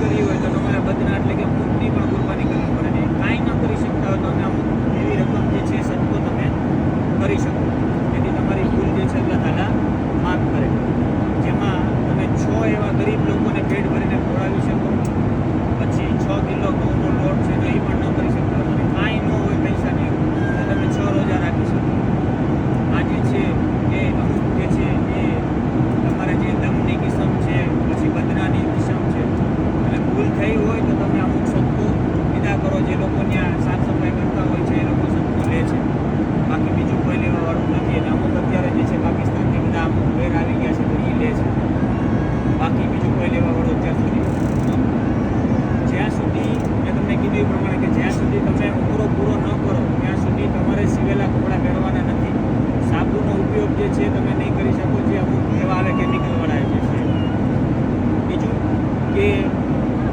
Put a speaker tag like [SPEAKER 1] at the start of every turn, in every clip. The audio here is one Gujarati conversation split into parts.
[SPEAKER 1] કરવી હોય તો તમારે બદના એટલે કે ઊંટની પણ કુરબાની કરવી પડે. ને કાંઈ ન કરી શકતા હોય તો અમે અમુક એવી રકમ જે છે સદકો તમે કરી શકો, જેથી તમારી ભૂલ જે છે અલ્લાહ તાલા માફ કરે. જેમાં તમે 6 એવા ગરીબ લોકોને પેટ ભરીને ખવડાવી શકો. પછી 6 કિલો ઘઉંનો લોટ છે તો એ પણ ન કરી શકતા હોય, અને કાંઈ ન હોય પૈસાની તો તમે 6 રોજા રાખી શકો. આ જે છે એ અમુક જે છે એ તમારે જે દમની કિસ્મ છે, પછી બદનાની કિસ્મ છે, અને ભૂલ થઈ હોય તો તમે અમુક સદકો વિદા કરો. જે લોકો ત્યાં સાફ સફાઈ કરતા હોય છે એ લોકો સદકો લે છે, બાકી બીજું કોઈ લેવાવાળું નથી. અને અમુક અત્યારે જે છે પાકિસ્તાનથી બધા અમુક વેર આવી ગયા છે તો એ લે છે, બાકી બીજું કોઈ લેવાવાળું અત્યાર સુધી. જ્યાં સુધી મેં તમને કીધું એ પ્રમાણે કે જ્યાં સુધી તમે ઉમરો પૂરો ન કરો ત્યાં સુધી તમારે સિવેલા કપડાં પહેરવાના નથી. સાબુનો ઉપયોગ જે છે તમે નહીં કરી શકો, જે અમુક એવા આવે કેમિકલવાળા જે છે. બીજું કે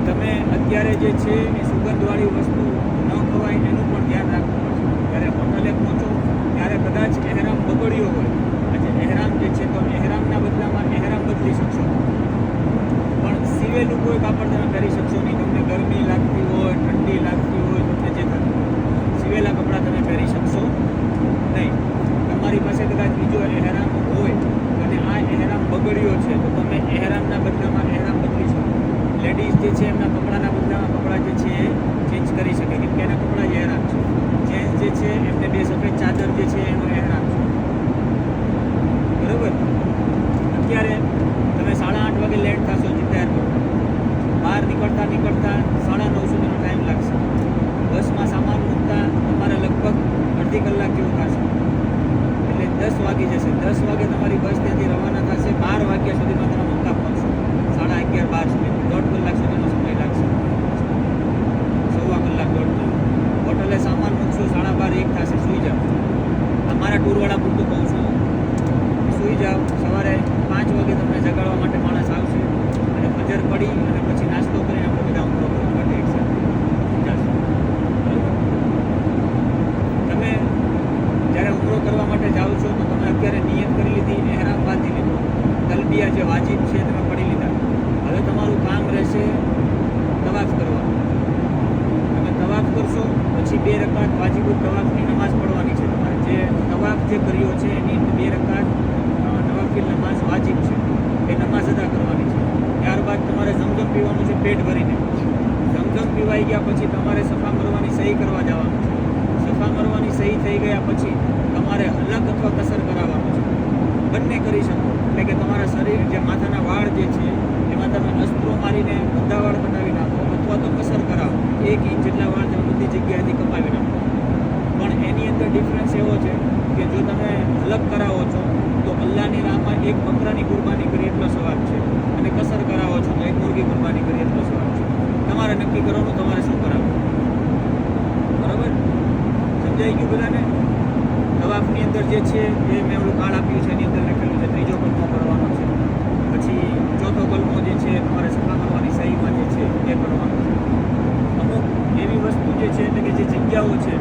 [SPEAKER 1] તમે અત્યારે જે છે એ સુગંધવાળી વસ્તુ ન ખવાય એનું પણ ધ્યાન રાખવું પડશે. જ્યારે હોટલે પહોંચો ત્યારે કદાચ એહરામ બગડ્યો હોય, આજે એહરામ જે છે તો એહરામના બદલામાં એહરામ બદલી શકશો, પણ સિવેલું કોઈ કાપડ તમે પહેરી શકશો નહીં. તમને ગરમી લાગતી હોય, ઠંડી લાગતી હોય, તમને જે થતું સિવેલા કપડાં તમે પહેરી શકશો નહીં. તમારી પાસે કદાચ બીજો એહરામ હોય અને આ એહરામ બગડ્યો છે તો તમે એહરામના બદલામાં એહરામ બદલી શકો. લેડીઝ જે છે એમના કપડાના બદલામાં કપડાં જે છે એ ચેન્જ કરી શકે, કેમ કે એના કપડાં જ એહરામ છે. જેન્ટ્સ જે છે એમને 2 સફેદ ચાદર જે છે એનો એહરામ છે, બરાબર. અત્યારે તમે 8:30 વાગે લેટ થશો તૈયાર કરો, બહાર નીકળતા 9:30 સુધીનો ટાઈમ લાગશે. બસમાં સામાન મૂકતા તમારે લગભગ અડધી કલાક જેવું થશે, એટલે 10 વાગી જશે. 10 વાગે તમારી બસ ત્યાંથી રવાના થશે. 12 વાગ્યા સુધીમાં તમે મુકામ પહોંચશો. 11:30 12 સુધી 1.5 કલાક સુધીનો સમય લાગશે, 1.25 કલાક 1.5 કલાક. હોટલે સામાન મૂકશો 12:30 1 થશે, સૂઈ જાઓ. અમારા ટૂરવાળા પૂરતું કહું છું, સૂઈ જાઓ. સવારે 5 વાગે તમને જગાડવા માટે માણસ આવશે, અને ફજર પડી અને પછી નાસ્તો કરીને આપણે બધા ઉમરો કરવા માટે એક સાથે જશું. તમે જ્યારે ઉમરો કરવા માટે જાઓ છો તો તમે અત્યારે નિયત કરી લીધી, એહરામ બાંધી લીધો, તલબિયા જે વાજિબ છે તમે પડી લીધા. હવે તમારું કામ રહેશે તવાફ કરવાનું. તમે તવાફ કરશો પછી 2 રકાત વાજિબુલ તવાફની નમાઝ પડવાની છે તમારે. જે તવાફ જે કર્યો છે એની 2 રકાત નવાફિલ નમાઝ વાજિબ છે, એ નમાઝ અદા કરવાની છે. ત્યારબાદ તમારે ઝમઝમ પીવાનું છે પેટ ભરીને. ઝમઝમ પીવાઈ ગયા પછી તમારે સફા મરવાની સહી કરવા જવાનું છે. સફા મરવાની સહી થઈ ગયા પછી તમારે હલક અથવા કસર કરાવવાનું છે. બંને કરી શકો, એટલે કે તમારા શરીર જે માથાના વાળ જે છે એમાં તમે અસ્ત્રો મારીને બધા વાળ કટાવી નાખો, અથવા તો કસર કરાવો, 1 ઇંચ જેટલા વાળ તમે બધી જગ્યાએથી કપાવી નાખો. પણ એની અંદર ડિફરન્સ એવો છે કે જો તમે હલક કરાવો છો તો અલ્લાહની રાહમાં 1 બકરાની કુરબાની કરી એટલો સવાબ છે, અને કસર કરાવો છો તો 1 મુર્ગી કુરબાની કરી એટલો સવાબ છે. તમારે નક્કી કરવાનું તમારે શું કરાવવું, બરાબર? સમજાઈ ગયું બધાને? તવાફની અંદર જે છે એ મેં ઓલું કાર્ડ આપ્યું છે, એની અંદર લખેલું છે 3જો કલમો કરવાનો છે. પછી 4થો કલમો જે છે તમારે સફા કરવાની સહીમાં જે છે એ કરવાનો છે. અમુક એવી વસ્તુ જે છે એટલે કે જે જગ્યાઓ છે